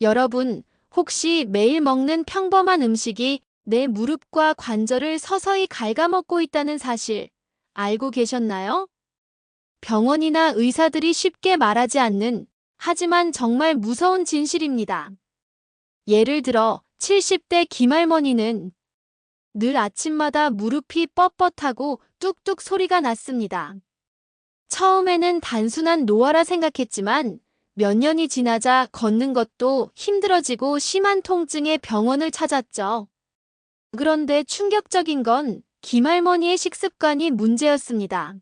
여러분, 혹시 매일 먹는 평범한 음식이 내 무릎과 관절을 서서히 갉아먹고 있다는 사실 알고 계셨나요? 병원이나 의사들이 쉽게 말하지 않는, 하지만 정말 무서운 진실입니다. 예를 들어 70대 김할머니는 늘 아침마다 무릎이 뻣뻣하고 뚝뚝 소리가 났습니다. 처음에는 단순한 노화라 생각했지만 몇 년이 지나자 걷는 것도 힘들어지고 심한 통증에 병원을 찾았죠. 그런데 충격적인 건 김할머니의 식습관이 문제였습니다.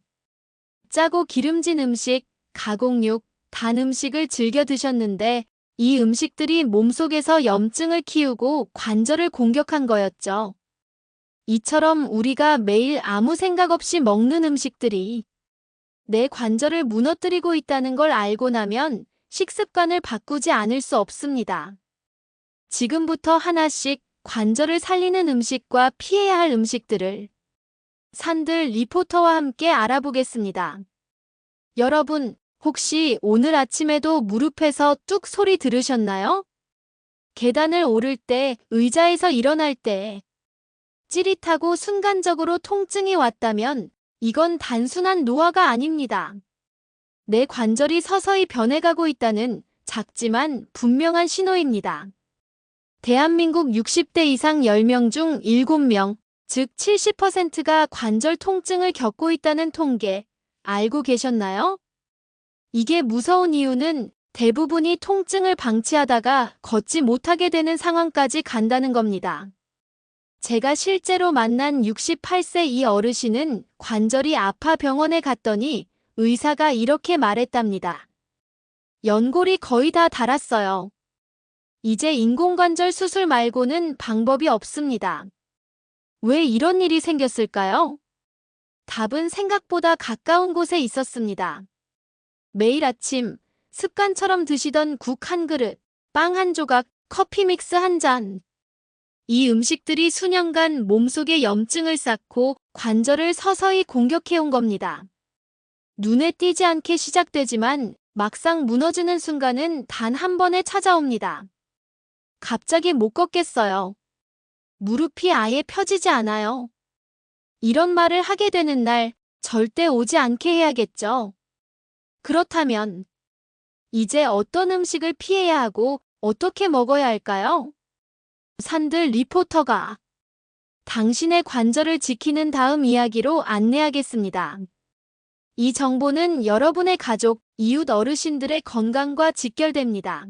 짜고 기름진 음식, 가공육, 단 음식을 즐겨 드셨는데 이 음식들이 몸속에서 염증을 키우고 관절을 공격한 거였죠. 이처럼 우리가 매일 아무 생각 없이 먹는 음식들이 내 관절을 무너뜨리고 있다는 걸 알고 나면 식습관을 바꾸지 않을 수 없습니다. 지금부터 하나씩 관절을 살리는 음식과 피해야 할 음식들을 산들 리포터와 함께 알아보겠습니다. 여러분, 혹시 오늘 아침에도 무릎에서 뚝 소리 들으셨나요? 계단을 오를 때, 의자에서 일어날 때 찌릿하고 순간적으로 통증이 왔다면 이건 단순한 노화가 아닙니다. 내 관절이 서서히 변해가고 있다는 작지만 분명한 신호입니다. 대한민국 60대 이상 10명 중 7명, 즉 70%가 관절 통증을 겪고 있다는 통계, 알고 계셨나요? 이게 무서운 이유는 대부분이 통증을 방치하다가 걷지 못하게 되는 상황까지 간다는 겁니다. 제가 실제로 만난 68세 이 어르신은 관절이 아파 병원에 갔더니 의사가 이렇게 말했답니다. 연골이 거의 다 닳았어요. 이제 인공관절 수술 말고는 방법이 없습니다. 왜 이런 일이 생겼을까요? 답은 생각보다 가까운 곳에 있었습니다. 매일 아침 습관처럼 드시던 국 한 그릇, 빵 한 조각, 커피 믹스 한 잔. 이 음식들이 수년간 몸속에 염증을 쌓고 관절을 서서히 공격해온 겁니다. 눈에 띄지 않게 시작되지만 막상 무너지는 순간은 단 한 번에 찾아옵니다. 갑자기 못 걷겠어요. 무릎이 아예 펴지지 않아요. 이런 말을 하게 되는 날 절대 오지 않게 해야겠죠. 그렇다면 이제 어떤 음식을 피해야 하고 어떻게 먹어야 할까요? 산들 리포터가 당신의 관절을 지키는 다음 이야기로 안내하겠습니다. 이 정보는 여러분의 가족, 이웃 어르신들의 건강과 직결됩니다.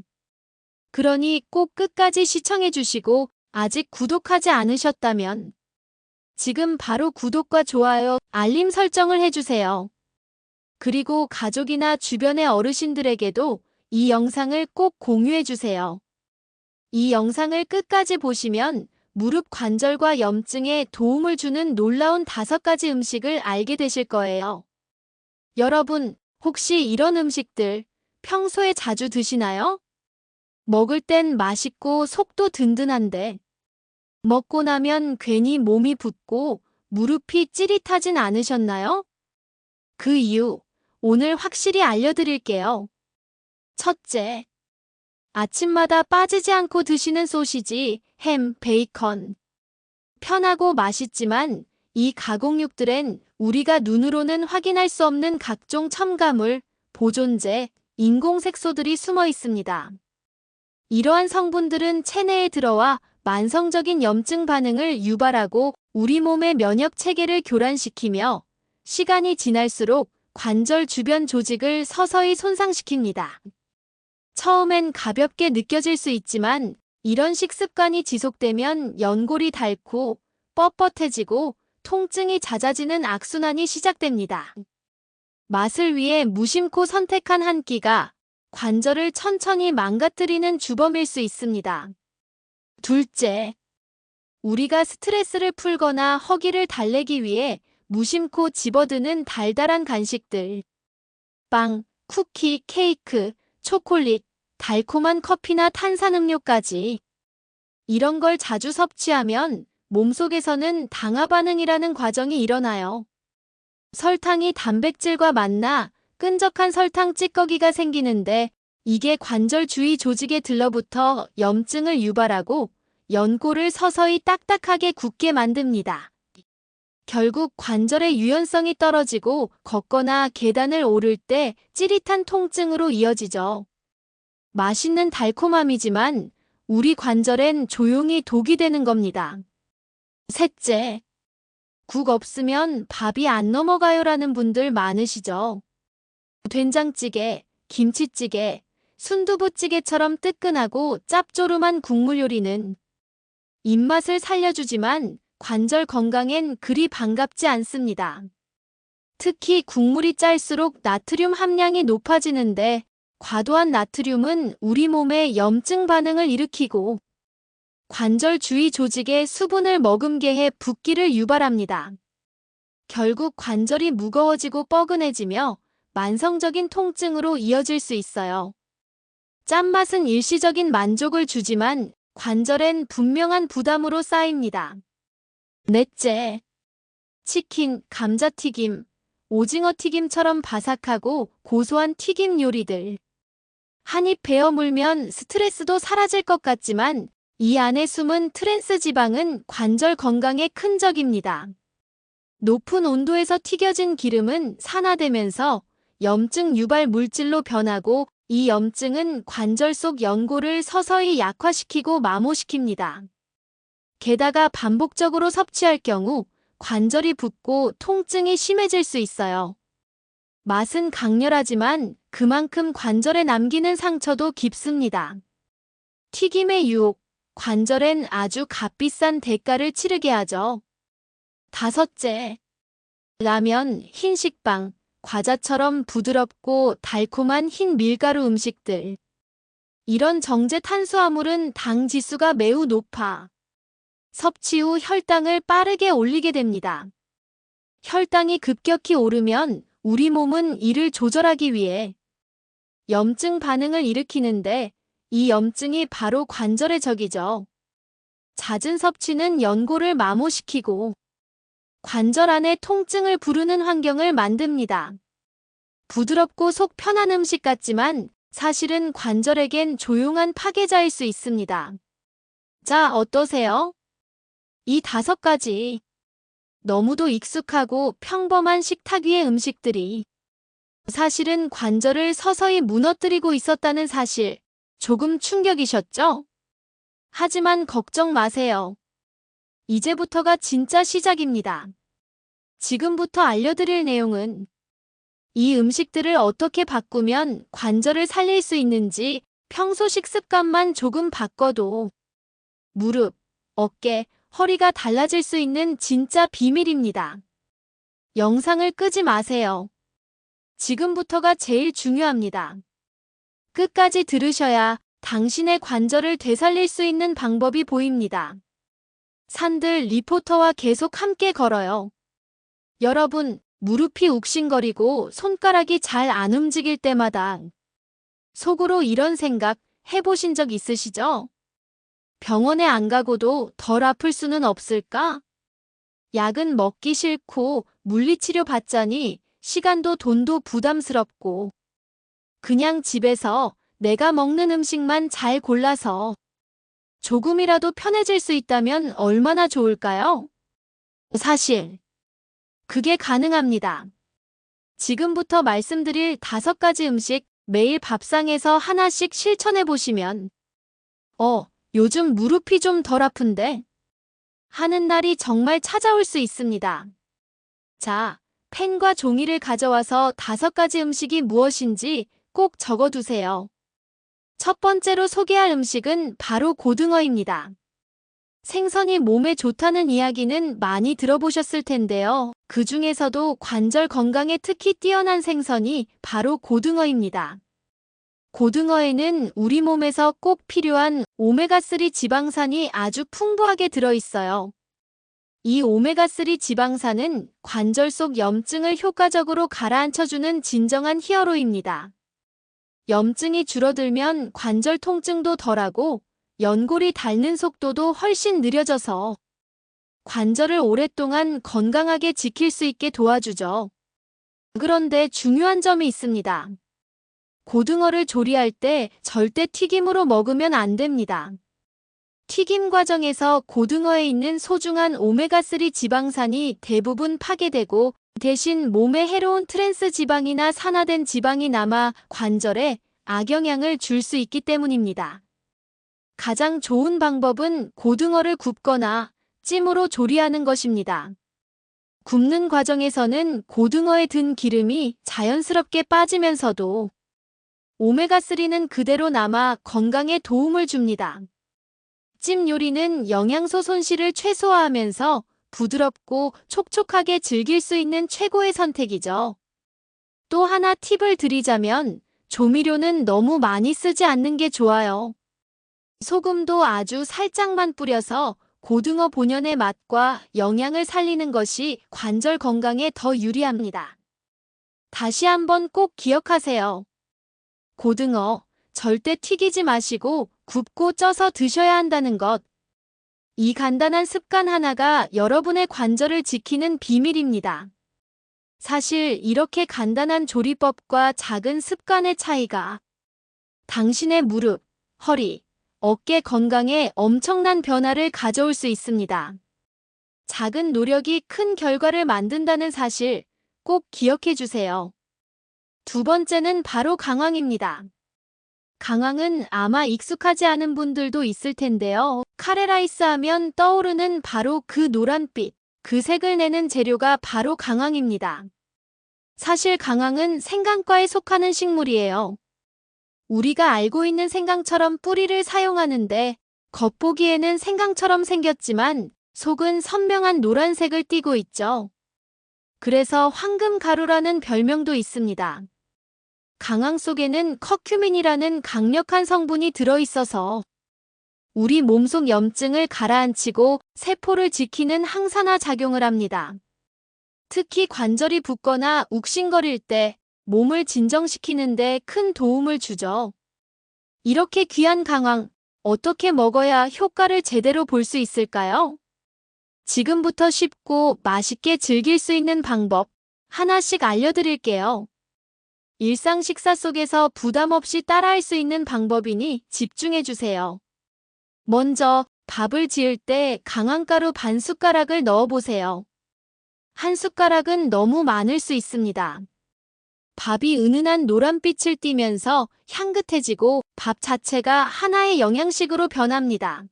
그러니 꼭 끝까지 시청해 주시고 아직 구독하지 않으셨다면 지금 바로 구독과 좋아요, 알림 설정을 해주세요. 그리고 가족이나 주변의 어르신들에게도 이 영상을 꼭 공유해 주세요. 이 영상을 끝까지 보시면 무릎 관절과 염증에 도움을 주는 놀라운 5가지 음식을 알게 되실 거예요. 여러분, 혹시 이런 음식들 평소에 자주 드시나요? 먹을 땐 맛있고 속도 든든한데 먹고 나면 괜히 몸이 붓고 무릎이 찌릿하진 않으셨나요? 그 이유 오늘 확실히 알려드릴게요. 첫째, 아침마다 빠지지 않고 드시는 소시지, 햄, 베이컨. 편하고 맛있지만 이 가공육들엔 우리가 눈으로는 확인할 수 없는 각종 첨가물, 보존제, 인공색소들이 숨어 있습니다. 이러한 성분들은 체내에 들어와 만성적인 염증 반응을 유발하고 우리 몸의 면역 체계를 교란시키며 시간이 지날수록 관절 주변 조직을 서서히 손상시킵니다. 처음엔 가볍게 느껴질 수 있지만 이런 식습관이 지속되면 연골이 닳고 뻣뻣해지고 통증이 잦아지는 악순환이 시작됩니다. 맛을 위해 무심코 선택한 한 끼가 관절을 천천히 망가뜨리는 주범일 수 있습니다. 둘째, 우리가 스트레스를 풀거나 허기를 달래기 위해 무심코 집어드는 달달한 간식들. 빵, 쿠키, 케이크, 초콜릿, 달콤한 커피나 탄산음료까지. 이런 걸 자주 섭취하면 몸속에서는 당화 반응이라는 과정이 일어나요. 설탕이 단백질과 만나 끈적한 설탕 찌꺼기가 생기는데 이게 관절 주위 조직에 들러붙어 염증을 유발하고 연골을 서서히 딱딱하게 굳게 만듭니다. 결국 관절의 유연성이 떨어지고 걷거나 계단을 오를 때 찌릿한 통증으로 이어지죠. 맛있는 달콤함이지만 우리 관절엔 조용히 독이 되는 겁니다. 셋째, 국 없으면 밥이 안 넘어가요라는 분들 많으시죠? 된장찌개, 김치찌개, 순두부찌개처럼 뜨끈하고 짭조름한 국물 요리는 입맛을 살려주지만 관절 건강엔 그리 반갑지 않습니다. 특히 국물이 짤수록 나트륨 함량이 높아지는데 과도한 나트륨은 우리 몸에 염증 반응을 일으키고 관절 주위 조직에 수분을 머금게 해 붓기를 유발합니다. 결국 관절이 무거워지고 뻐근해지며 만성적인 통증으로 이어질 수 있어요. 짠맛은 일시적인 만족을 주지만 관절엔 분명한 부담으로 쌓입니다. 넷째, 치킨, 감자튀김, 오징어 튀김처럼 바삭하고 고소한 튀김 요리들. 한 입 베어 물면 스트레스도 사라질 것 같지만 이 안에 숨은 트랜스 지방은 관절 건강에 큰 적입니다. 높은 온도에서 튀겨진 기름은 산화되면서 염증 유발 물질로 변하고 이 염증은 관절 속 연골을 서서히 약화시키고 마모시킵니다. 게다가 반복적으로 섭취할 경우 관절이 붓고 통증이 심해질 수 있어요. 맛은 강렬하지만 그만큼 관절에 남기는 상처도 깊습니다. 튀김의 유혹, 관절엔 아주 값비싼 대가를 치르게 하죠. 다섯째, 라면, 흰식빵, 과자처럼 부드럽고 달콤한 흰 밀가루 음식들. 이런 정제 탄수화물은 당 지수가 매우 높아 섭취 후 혈당을 빠르게 올리게 됩니다. 혈당이 급격히 오르면 우리 몸은 이를 조절하기 위해 염증 반응을 일으키는데 이 염증이 바로 관절의 적이죠. 잦은 섭취는 연골을 마모시키고 관절 안에 통증을 부르는 환경을 만듭니다. 부드럽고 속 편한 음식 같지만 사실은 관절에겐 조용한 파괴자일 수 있습니다. 자, 어떠세요? 이 5가지 너무도 익숙하고 평범한 식탁 위의 음식들이 사실은 관절을 서서히 무너뜨리고 있었다는 사실, 조금 충격이셨죠? 하지만 걱정 마세요. 이제부터가 진짜 시작입니다. 지금부터 알려드릴 내용은 이 음식들을 어떻게 바꾸면 관절을 살릴 수 있는지, 평소 식습관만 조금 바꿔도 무릎, 어깨, 허리가 달라질 수 있는 진짜 비밀입니다. 영상을 끄지 마세요. 지금부터가 제일 중요합니다. 끝까지 들으셔야 당신의 관절을 되살릴 수 있는 방법이 보입니다. 산들 리포터와 계속 함께 걸어요. 여러분, 무릎이 욱신거리고 손가락이 잘 안 움직일 때마다 속으로 이런 생각 해보신 적 있으시죠? 병원에 안 가고도 덜 아플 수는 없을까? 약은 먹기 싫고 물리치료 받자니 시간도 돈도 부담스럽고 그냥 집에서 내가 먹는 음식만 잘 골라서 조금이라도 편해질 수 있다면 얼마나 좋을까요? 사실 그게 가능합니다. 지금부터 말씀드릴 5가지 음식 매일 밥상에서 하나씩 실천해 보시면 요즘 무릎이 좀 덜 아픈데 하는 날이 정말 찾아올 수 있습니다. 자, 펜과 종이를 가져와서 5가지 음식이 무엇인지 꼭 적어두세요. 첫 번째로 소개할 음식은 바로 고등어입니다. 생선이 몸에 좋다는 이야기는 많이 들어보셨을 텐데요. 그 중에서도 관절 건강에 특히 뛰어난 생선이 바로 고등어입니다. 고등어에는 우리 몸에서 꼭 필요한 오메가3 지방산이 아주 풍부하게 들어있어요. 이 오메가3 지방산은 관절 속 염증을 효과적으로 가라앉혀주는 진정한 히어로입니다. 염증이 줄어들면 관절 통증도 덜하고 연골이 닳는 속도도 훨씬 느려져서 관절을 오랫동안 건강하게 지킬 수 있게 도와주죠. 그런데 중요한 점이 있습니다. 고등어를 조리할 때 절대 튀김으로 먹으면 안 됩니다. 튀김 과정에서 고등어에 있는 소중한 오메가3 지방산이 대부분 파괴되고 대신 몸에 해로운 트랜스 지방이나 산화된 지방이 남아 관절에 악영향을 줄 수 있기 때문입니다. 가장 좋은 방법은 고등어를 굽거나 찜으로 조리하는 것입니다. 굽는 과정에서는 고등어에 든 기름이 자연스럽게 빠지면서도 오메가3는 그대로 남아 건강에 도움을 줍니다. 찜 요리는 영양소 손실을 최소화하면서 부드럽고 촉촉하게 즐길 수 있는 최고의 선택이죠. 또 하나 팁을 드리자면 조미료는 너무 많이 쓰지 않는 게 좋아요. 소금도 아주 살짝만 뿌려서 고등어 본연의 맛과 영양을 살리는 것이 관절 건강에 더 유리합니다. 다시 한번 꼭 기억하세요. 고등어, 절대 튀기지 마시고 굽고 쪄서 드셔야 한다는 것. 이 간단한 습관 하나가 여러분의 관절을 지키는 비밀입니다. 사실 이렇게 간단한 조리법과 작은 습관의 차이가 당신의 무릎, 허리, 어깨 건강에 엄청난 변화를 가져올 수 있습니다. 작은 노력이 큰 결과를 만든다는 사실 꼭 기억해 주세요. 두 번째는 바로 강황입니다. 강황은 아마 익숙하지 않은 분들도 있을 텐데요. 카레라이스 하면 떠오르는 바로 그 노란빛, 그 색을 내는 재료가 바로 강황입니다. 사실 강황은 생강과에 속하는 식물이에요. 우리가 알고 있는 생강처럼 뿌리를 사용하는데 겉보기에는 생강처럼 생겼지만 속은 선명한 노란색을 띠고 있죠. 그래서 황금가루라는 별명도 있습니다. 강황 속에는 커큐민이라는 강력한 성분이 들어있어서 우리 몸속 염증을 가라앉히고 세포를 지키는 항산화 작용을 합니다. 특히 관절이 붓거나 욱신거릴 때 몸을 진정시키는 데 큰 도움을 주죠. 이렇게 귀한 강황, 어떻게 먹어야 효과를 제대로 볼 수 있을까요? 지금부터 쉽고 맛있게 즐길 수 있는 방법 하나씩 알려드릴게요. 일상 식사 속에서 부담 없이 따라할 수 있는 방법이니 집중해주세요. 먼저 밥을 지을 때 강황가루 반 숟가락을 넣어보세요. 한 숟가락은 너무 많을 수 있습니다. 밥이 은은한 노란빛을 띠면서 향긋해지고 밥 자체가 하나의 영양식으로 변합니다.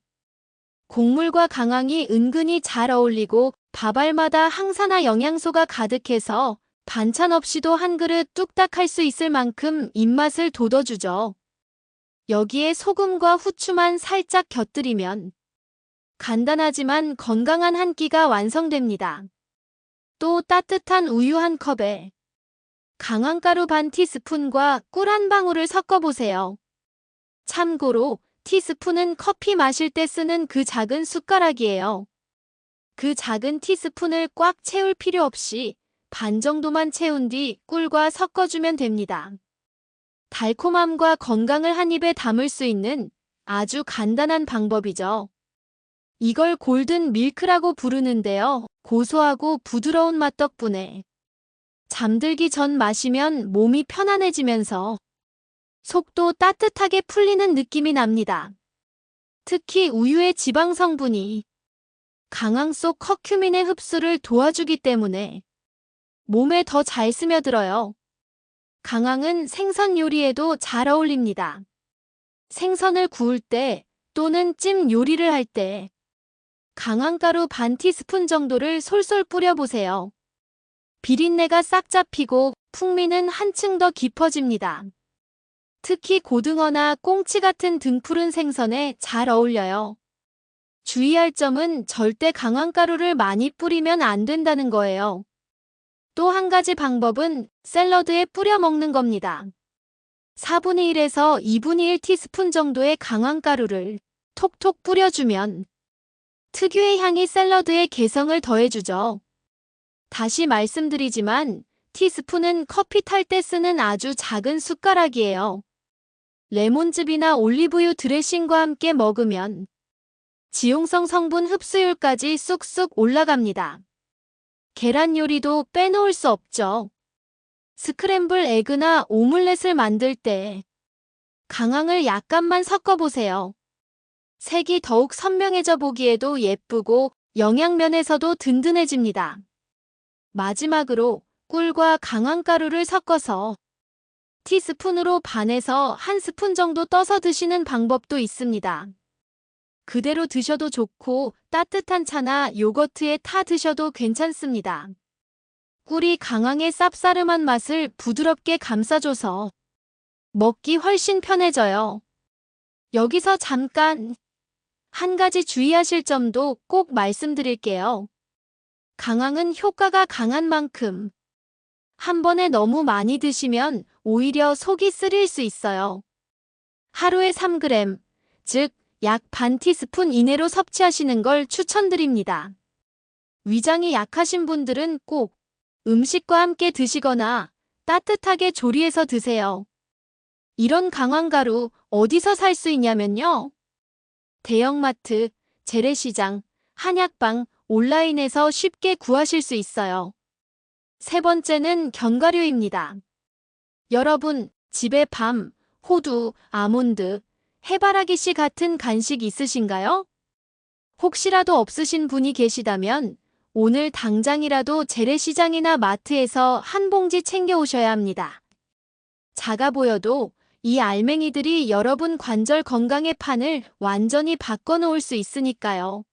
곡물과 강황이 은근히 잘 어울리고 밥알마다 항산화 영양소가 가득해서 반찬 없이도 한 그릇 뚝딱 할 수 있을 만큼 입맛을 돋워주죠. 여기에 소금과 후추만 살짝 곁들이면 간단하지만 건강한 한 끼가 완성됩니다. 또 따뜻한 우유 한 컵에 강황가루 반 티스푼과 꿀 한 방울을 섞어보세요. 참고로 티스푼은 커피 마실 때 쓰는 그 작은 숟가락이에요. 그 작은 티스푼을 꽉 채울 필요 없이 반 정도만 채운 뒤 꿀과 섞어주면 됩니다. 달콤함과 건강을 한 입에 담을 수 있는 아주 간단한 방법이죠. 이걸 골든 밀크라고 부르는데요. 고소하고 부드러운 맛 덕분에 잠들기 전 마시면 몸이 편안해지면서 속도 따뜻하게 풀리는 느낌이 납니다. 특히 우유의 지방 성분이 강황 속 커큐민의 흡수를 도와주기 때문에 몸에 더 잘 스며들어요. 강황은 생선 요리에도 잘 어울립니다. 생선을 구울 때 또는 찜 요리를 할 때 강황가루 반 티스푼 정도를 솔솔 뿌려보세요. 비린내가 싹 잡히고 풍미는 한층 더 깊어집니다. 특히 고등어나 꽁치 같은 등푸른 생선에 잘 어울려요. 주의할 점은 절대 강황가루를 많이 뿌리면 안 된다는 거예요. 또 한 가지 방법은 샐러드에 뿌려 먹는 겁니다. 4분의 1에서 2분의 1 티스푼 정도의 강황가루를 톡톡 뿌려주면 특유의 향이 샐러드의 개성을 더해주죠. 다시 말씀드리지만 티스푼은 커피 탈 때 쓰는 아주 작은 숟가락이에요. 레몬즙이나 올리브유 드레싱과 함께 먹으면 지용성 성분 흡수율까지 쑥쑥 올라갑니다. 계란 요리도 빼놓을 수 없죠. 스크램블 에그나 오믈렛을 만들 때 강황을 약간만 섞어보세요. 색이 더욱 선명해져 보기에도 예쁘고 영양면에서도 든든해집니다. 마지막으로 꿀과 강황가루를 섞어서 티스푼으로 반에서 한 스푼 정도 떠서 드시는 방법도 있습니다. 그대로 드셔도 좋고 따뜻한 차나 요거트에 타 드셔도 괜찮습니다. 꿀이 강황의 쌉싸름한 맛을 부드럽게 감싸줘서 먹기 훨씬 편해져요. 여기서 잠깐 한 가지 주의하실 점도 꼭 말씀드릴게요. 강황은 효과가 강한 만큼 한 번에 너무 많이 드시면 오히려 속이 쓰릴 수 있어요. 하루에 3g, 즉 약 반 티스푼 이내로 섭취하시는 걸 추천드립니다. 위장이 약하신 분들은 꼭 음식과 함께 드시거나 따뜻하게 조리해서 드세요. 이런 강황가루 어디서 살 수 있냐면요. 대형마트, 재래시장, 한약방, 온라인에서 쉽게 구하실 수 있어요. 세 번째는 견과류입니다. 여러분, 집에 밤, 호두, 아몬드, 해바라기 씨 같은 간식 있으신가요? 혹시라도 없으신 분이 계시다면 오늘 당장이라도 재래시장이나 마트에서 한 봉지 챙겨오셔야 합니다. 작아 보여도 이 알맹이들이 여러분 관절 건강의 판을 완전히 바꿔놓을 수 있으니까요.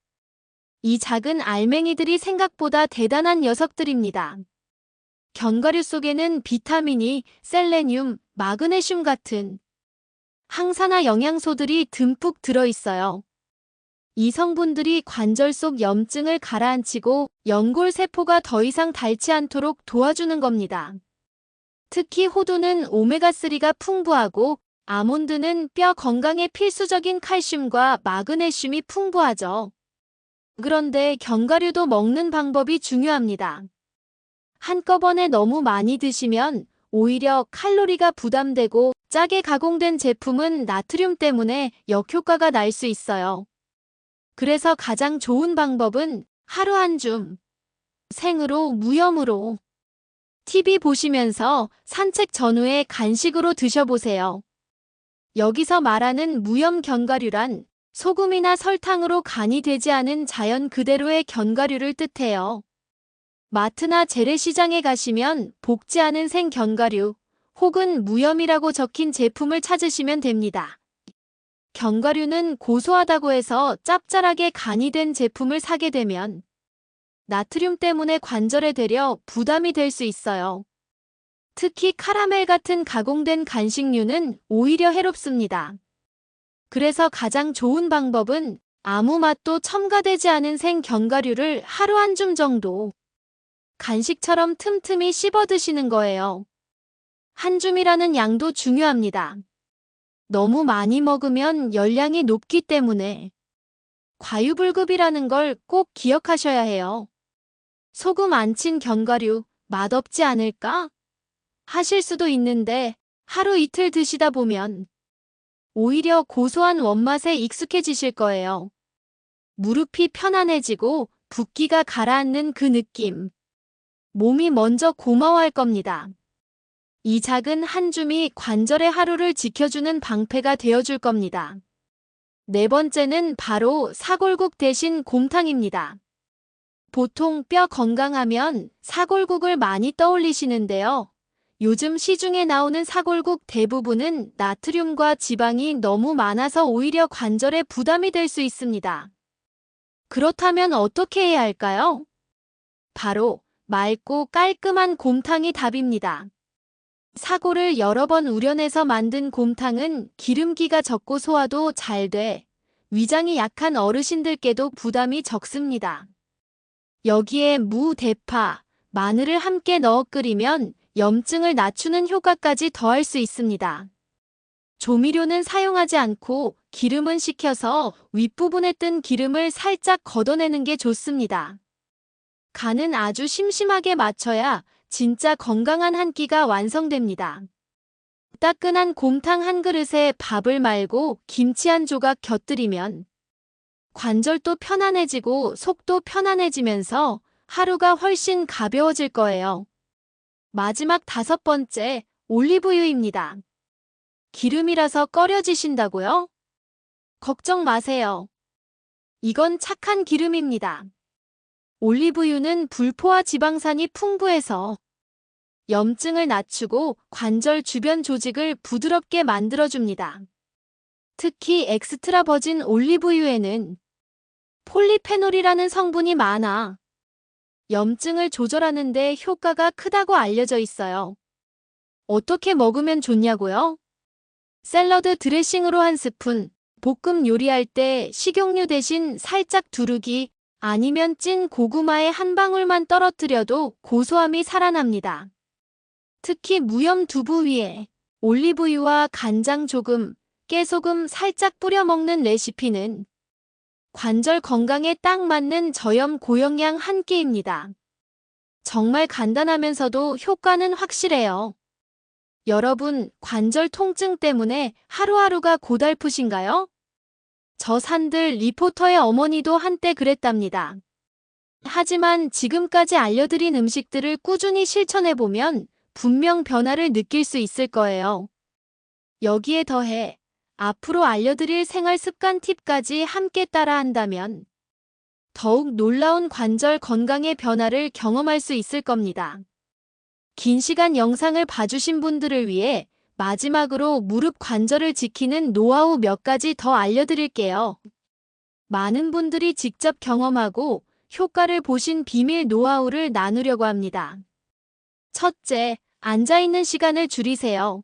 이 작은 알맹이들이 생각보다 대단한 녀석들입니다. 견과류 속에는 비타민이, 셀레늄, 마그네슘 같은 항산화 영양소들이 듬뿍 들어있어요. 이 성분들이 관절 속 염증을 가라앉히고 연골세포가 더 이상 닳지 않도록 도와주는 겁니다. 특히 호두는 오메가3가 풍부하고 아몬드는 뼈 건강에 필수적인 칼슘과 마그네슘이 풍부하죠. 그런데 견과류도 먹는 방법이 중요합니다. 한꺼번에 너무 많이 드시면 오히려 칼로리가 부담되고 짜게 가공된 제품은 나트륨 때문에 역효과가 날 수 있어요. 그래서 가장 좋은 방법은 하루 한 줌, 생으로 무염으로 TV 보시면서 산책 전후에 간식으로 드셔보세요. 여기서 말하는 무염 견과류란 소금이나 설탕으로 간이 되지 않은 자연 그대로의 견과류를 뜻해요. 마트나 재래시장에 가시면 볶지 않은 생 견과류 혹은 무염이라고 적힌 제품을 찾으시면 됩니다. 견과류는 고소하다고 해서 짭짤하게 간이 된 제품을 사게 되면 나트륨 때문에 관절에 되려 부담이 될 수 있어요. 특히 카라멜 같은 가공된 간식류는 오히려 해롭습니다. 그래서 가장 좋은 방법은 아무 맛도 첨가되지 않은 생 견과류를 하루 한 줌 정도 간식처럼 틈틈이 씹어 드시는 거예요. 한 줌이라는 양도 중요합니다. 너무 많이 먹으면 열량이 높기 때문에 과유불급이라는 걸 꼭 기억하셔야 해요. 소금 안 친 견과류 맛없지 않을까? 하실 수도 있는데 하루 이틀 드시다 보면 오히려 고소한 원맛에 익숙해지실 거예요. 무릎이 편안해지고 붓기가 가라앉는 그 느낌. 몸이 먼저 고마워할 겁니다. 이 작은 한 줌이 관절의 하루를 지켜주는 방패가 되어줄 겁니다. 네 번째는 바로 사골국 대신 곰탕입니다. 보통 뼈 건강하면 사골국을 많이 떠올리시는데요. 요즘 시중에 나오는 사골국 대부분은 나트륨과 지방이 너무 많아서 오히려 관절에 부담이 될 수 있습니다. 그렇다면 어떻게 해야 할까요? 바로 맑고 깔끔한 곰탕이 답입니다. 사골을 여러 번 우려내서 만든 곰탕은 기름기가 적고 소화도 잘 돼 위장이 약한 어르신들께도 부담이 적습니다. 여기에 무, 대파, 마늘을 함께 넣어 끓이면 염증을 낮추는 효과까지 더할 수 있습니다. 조미료는 사용하지 않고 기름은 식혀서 윗부분에 뜬 기름을 살짝 걷어내는 게 좋습니다. 간은 아주 심심하게 맞춰야 진짜 건강한 한 끼가 완성됩니다. 따끈한 곰탕 한 그릇에 밥을 말고 김치 한 조각 곁들이면 관절도 편안해지고 속도 편안해지면서 하루가 훨씬 가벼워질 거예요. 마지막 5번째, 올리브유입니다. 기름이라서 꺼려지신다고요? 걱정 마세요. 이건 착한 기름입니다. 올리브유는 불포화 지방산이 풍부해서 염증을 낮추고 관절 주변 조직을 부드럽게 만들어줍니다. 특히 엑스트라 버진 올리브유에는 폴리페놀이라는 성분이 많아 염증을 조절하는 데 효과가 크다고 알려져 있어요. 어떻게 먹으면 좋냐고요? 샐러드 드레싱으로 한 스푼, 볶음 요리할 때 식용유 대신 살짝 두르기, 아니면 찐 고구마에 한 방울만 떨어뜨려도 고소함이 살아납니다. 특히 무염 두부 위에 올리브유와 간장 조금, 깨소금 살짝 뿌려 먹는 레시피는 관절 건강에 딱 맞는 저염 고영양 한 끼입니다. 정말 간단하면서도 효과는 확실해요. 여러분, 관절 통증 때문에 하루하루가 고달프신가요? 저 산들 리포터의 어머니도 한때 그랬답니다. 하지만 지금까지 알려드린 음식들을 꾸준히 실천해보면 분명 변화를 느낄 수 있을 거예요. 여기에 더해 앞으로 알려드릴 생활 습관 팁까지 함께 따라한다면 더욱 놀라운 관절 건강의 변화를 경험할 수 있을 겁니다. 긴 시간 영상을 봐주신 분들을 위해 마지막으로 무릎 관절을 지키는 노하우 몇 가지 더 알려드릴게요. 많은 분들이 직접 경험하고 효과를 보신 비밀 노하우를 나누려고 합니다. 첫째, 앉아있는 시간을 줄이세요.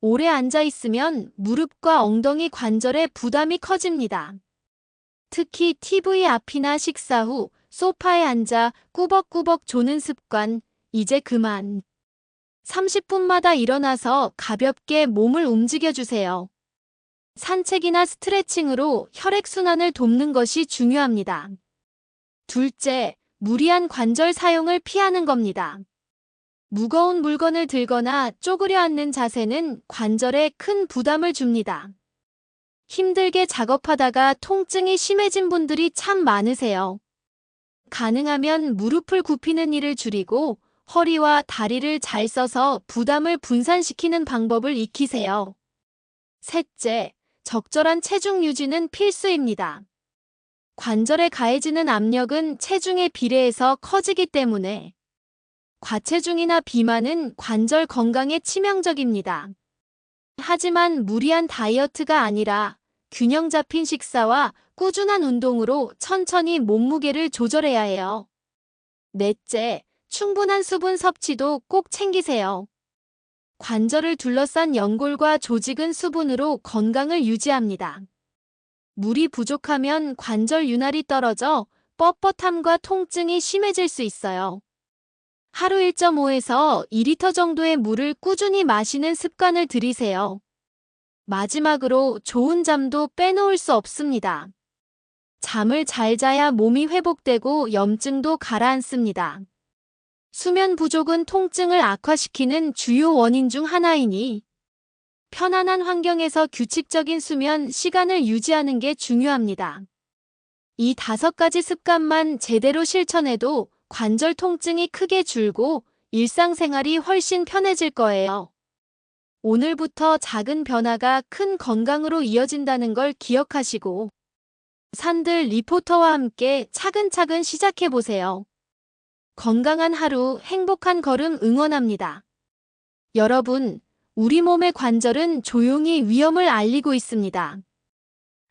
오래 앉아있으면 무릎과 엉덩이 관절에 부담이 커집니다. 특히 TV 앞이나 식사 후 소파에 앉아 꾸벅꾸벅 조는 습관, 이제 그만. 30분마다 일어나서 가볍게 몸을 움직여주세요. 산책이나 스트레칭으로 혈액순환을 돕는 것이 중요합니다. 둘째, 무리한 관절 사용을 피하는 겁니다. 무거운 물건을 들거나 쪼그려 앉는 자세는 관절에 큰 부담을 줍니다. 힘들게 작업하다가 통증이 심해진 분들이 참 많으세요. 가능하면 무릎을 굽히는 일을 줄이고 허리와 다리를 잘 써서 부담을 분산시키는 방법을 익히세요. 셋째, 적절한 체중 유지는 필수입니다. 관절에 가해지는 압력은 체중에 비례해서 커지기 때문에 과체중이나 비만은 관절 건강에 치명적입니다. 하지만 무리한 다이어트가 아니라 균형 잡힌 식사와 꾸준한 운동으로 천천히 몸무게를 조절해야 해요. 넷째, 충분한 수분 섭취도 꼭 챙기세요. 관절을 둘러싼 연골과 조직은 수분으로 건강을 유지합니다. 물이 부족하면 관절 윤활이 떨어져 뻣뻣함과 통증이 심해질 수 있어요. 하루 1.5에서 2리터 정도의 물을 꾸준히 마시는 습관을 들이세요. 마지막으로 좋은 잠도 빼놓을 수 없습니다. 잠을 잘 자야 몸이 회복되고 염증도 가라앉습니다. 수면 부족은 통증을 악화시키는 주요 원인 중 하나이니 편안한 환경에서 규칙적인 수면 시간을 유지하는 게 중요합니다. 이 5가지 습관만 제대로 실천해도 관절 통증이 크게 줄고 일상생활이 훨씬 편해질 거예요. 오늘부터 작은 변화가 큰 건강으로 이어진다는 걸 기억하시고 산들 리포터와 함께 차근차근 시작해보세요. 건강한 하루, 행복한 걸음 응원합니다. 여러분, 우리 몸의 관절은 조용히 위험을 알리고 있습니다.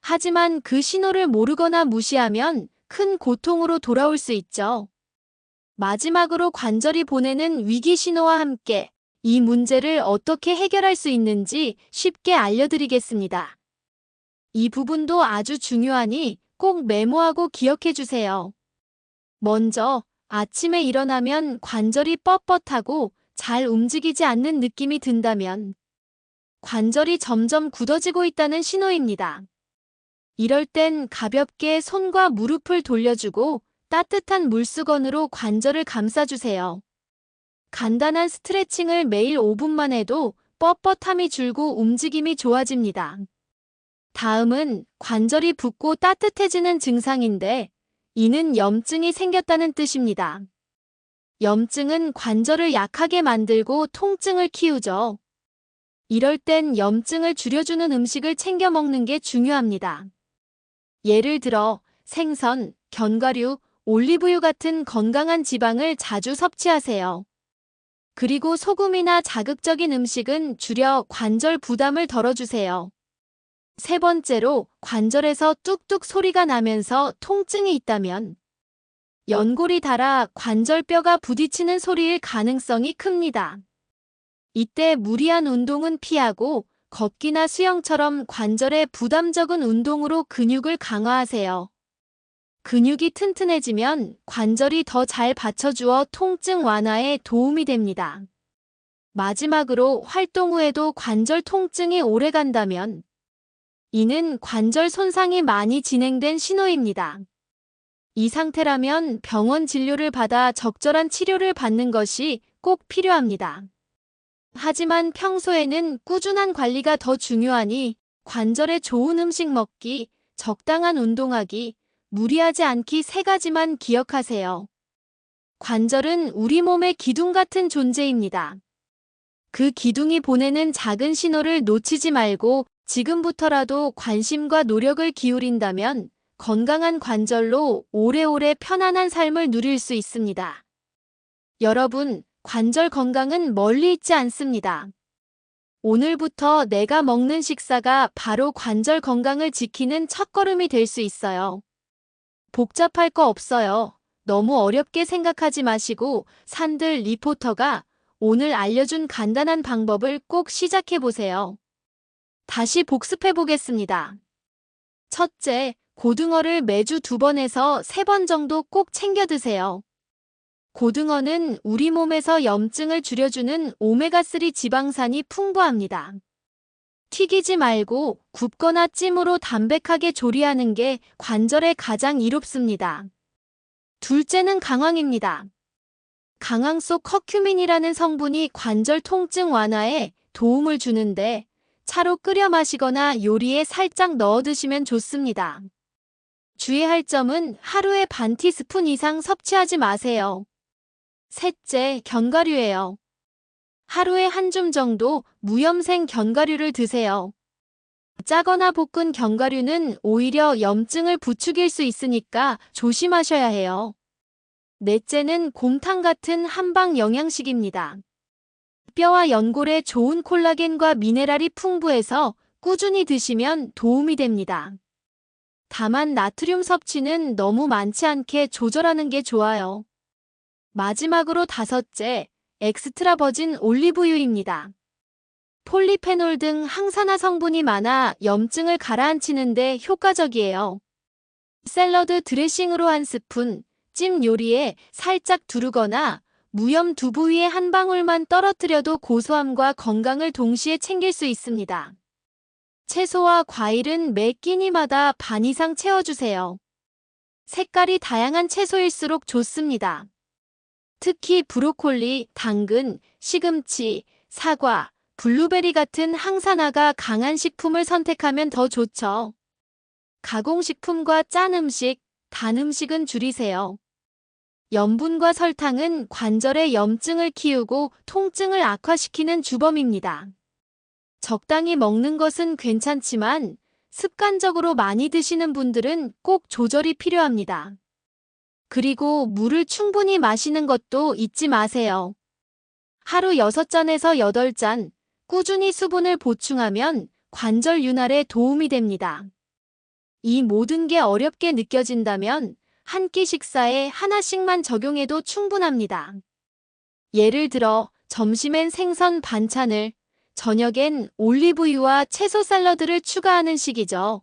하지만 그 신호를 모르거나 무시하면 큰 고통으로 돌아올 수 있죠. 마지막으로 관절이 보내는 위기 신호와 함께 이 문제를 어떻게 해결할 수 있는지 쉽게 알려드리겠습니다. 이 부분도 아주 중요하니 꼭 메모하고 기억해 주세요. 먼저, 아침에 일어나면 관절이 뻣뻣하고 잘 움직이지 않는 느낌이 든다면 관절이 점점 굳어지고 있다는 신호입니다. 이럴 땐 가볍게 손과 무릎을 돌려주고 따뜻한 물수건으로 관절을 감싸주세요. 간단한 스트레칭을 매일 5분만 해도 뻣뻣함이 줄고 움직임이 좋아집니다. 다음은 관절이 붓고 따뜻해지는 증상인데 이는 염증이 생겼다는 뜻입니다. 염증은 관절을 약하게 만들고 통증을 키우죠. 이럴 땐 염증을 줄여주는 음식을 챙겨 먹는 게 중요합니다. 예를 들어 생선, 견과류, 올리브유 같은 건강한 지방을 자주 섭취하세요. 그리고 소금이나 자극적인 음식은 줄여 관절 부담을 덜어주세요. 세 번째로, 관절에서 뚝뚝 소리가 나면서 통증이 있다면 연골이 닳아 관절뼈가 부딪히는 소리일 가능성이 큽니다. 이때 무리한 운동은 피하고 걷기나 수영처럼 관절에 부담 적은 운동으로 근육을 강화하세요. 근육이 튼튼해지면 관절이 더 잘 받쳐주어 통증 완화에 도움이 됩니다. 마지막으로, 활동 후에도 관절 통증이 오래 간다면 이는 관절 손상이 많이 진행된 신호입니다. 이 상태라면 병원 진료를 받아 적절한 치료를 받는 것이 꼭 필요합니다. 하지만 평소에는 꾸준한 관리가 더 중요하니 관절에 좋은 음식 먹기, 적당한 운동하기, 무리하지 않기 세 가지만 기억하세요. 관절은 우리 몸의 기둥 같은 존재입니다. 그 기둥이 보내는 작은 신호를 놓치지 말고 지금부터라도 관심과 노력을 기울인다면 건강한 관절로 오래오래 편안한 삶을 누릴 수 있습니다. 여러분, 관절 건강은 멀리 있지 않습니다. 오늘부터 내가 먹는 식사가 바로 관절 건강을 지키는 첫걸음이 될 수 있어요. 복잡할 거 없어요. 너무 어렵게 생각하지 마시고 산들 리포터가 오늘 알려준 간단한 방법을 꼭 시작해 보세요. 다시 복습해 보겠습니다. 첫째, 고등어를 매주 2번에서 3번 정도 꼭 챙겨 드세요. 고등어는 우리 몸에서 염증을 줄여주는 오메가3 지방산이 풍부합니다. 튀기지 말고 굽거나 찜으로 담백하게 조리하는 게 관절에 가장 이롭습니다. 둘째는 강황입니다. 강황 속 커큐민이라는 성분이 관절 통증 완화에 도움을 주는데 차로 끓여 마시거나 요리에 살짝 넣어 드시면 좋습니다. 주의할 점은 하루에 반 티스푼 이상 섭취하지 마세요. 셋째, 견과류예요. 하루에 한 줌 정도 무염생 견과류를 드세요. 짜거나 볶은 견과류는 오히려 염증을 부추길 수 있으니까 조심하셔야 해요. 넷째는 곰탕 같은 한방 영양식입니다. 뼈와 연골에 좋은 콜라겐과 미네랄이 풍부해서 꾸준히 드시면 도움이 됩니다. 다만 나트륨 섭취는 너무 많지 않게 조절하는 게 좋아요. 마지막으로 다섯째, 엑스트라 버진 올리브유입니다. 폴리페놀 등 항산화 성분이 많아 염증을 가라앉히는 데 효과적이에요. 샐러드 드레싱으로 한 스푼, 찜 요리에 살짝 두르거나 무염 두부 위에 한 방울만 떨어뜨려도 고소함과 건강을 동시에 챙길 수 있습니다. 채소와 과일은 매 끼니마다 반 이상 채워주세요. 색깔이 다양한 채소일수록 좋습니다. 특히 브로콜리, 당근, 시금치, 사과, 블루베리 같은 항산화가 강한 식품을 선택하면 더 좋죠. 가공식품과 짠 음식, 단 음식은 줄이세요. 염분과 설탕은 관절의 염증을 키우고 통증을 악화시키는 주범입니다. 적당히 먹는 것은 괜찮지만 습관적으로 많이 드시는 분들은 꼭 조절이 필요합니다. 그리고 물을 충분히 마시는 것도 잊지 마세요. 하루 6잔에서 8잔, 꾸준히 수분을 보충하면 관절 윤활에 도움이 됩니다. 이 모든 게 어렵게 느껴진다면 한 끼 식사에 하나씩만 적용해도 충분합니다. 예를 들어 점심엔 생선 반찬을, 저녁엔 올리브유와 채소 샐러드를 추가하는 식이죠.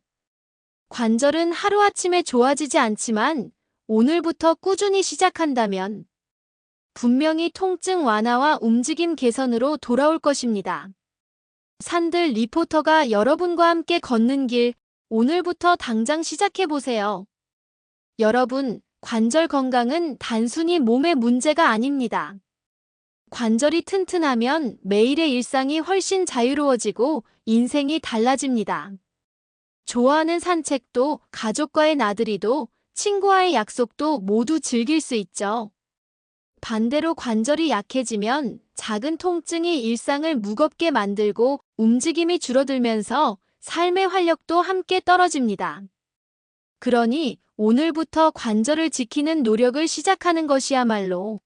관절은 하루아침에 좋아지지 않지만 오늘부터 꾸준히 시작한다면 분명히 통증 완화와 움직임 개선으로 돌아올 것입니다. 산들 리포터가 여러분과 함께 걷는 길, 오늘부터 당장 시작해보세요. 여러분, 관절 건강은 단순히 몸의 문제가 아닙니다. 관절이 튼튼하면 매일의 일상이 훨씬 자유로워지고 인생이 달라집니다. 좋아하는 산책도, 가족과의 나들이도, 친구와의 약속도 모두 즐길 수 있죠. 반대로 관절이 약해지면 작은 통증이 일상을 무겁게 만들고 움직임이 줄어들면서 삶의 활력도 함께 떨어집니다. 그러니 오늘부터 관절을 지키는 노력을 시작하는 것이야말로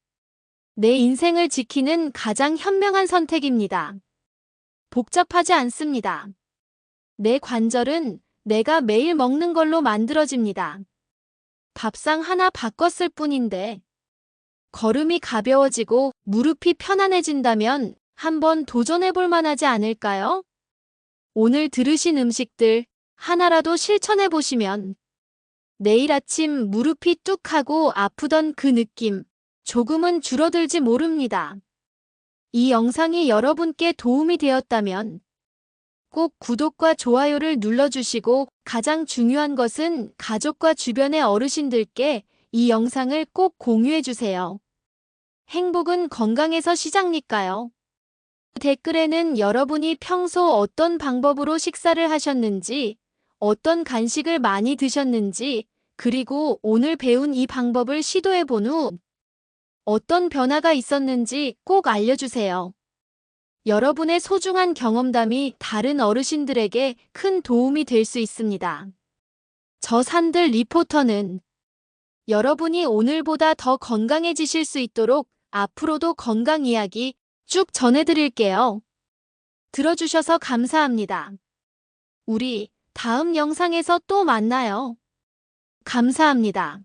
내 인생을 지키는 가장 현명한 선택입니다. 복잡하지 않습니다. 내 관절은 내가 매일 먹는 걸로 만들어집니다. 밥상 하나 바꿨을 뿐인데 걸음이 가벼워지고 무릎이 편안해진다면 한번 도전해볼 만하지 않을까요? 오늘 들으신 음식들 하나라도 실천해보시면 내일 아침 무릎이 뚝 하고 아프던 그 느낌 조금은 줄어들지 모릅니다. 이 영상이 여러분께 도움이 되었다면 꼭 구독과 좋아요를 눌러주시고 가장 중요한 것은 가족과 주변의 어르신들께 이 영상을 꼭 공유해주세요. 행복은 건강에서 시작니까요. 댓글에는 여러분이 평소 어떤 방법으로 식사를 하셨는지, 어떤 간식을 많이 드셨는지, 그리고 오늘 배운 이 방법을 시도해본 후 어떤 변화가 있었는지 꼭 알려주세요. 여러분의 소중한 경험담이 다른 어르신들에게 큰 도움이 될 수 있습니다. 저 산들 리포터는 여러분이 오늘보다 더 건강해지실 수 있도록 앞으로도 건강 이야기 쭉 전해드릴게요. 들어주셔서 감사합니다. 우리 다음 영상에서 또 만나요. 감사합니다.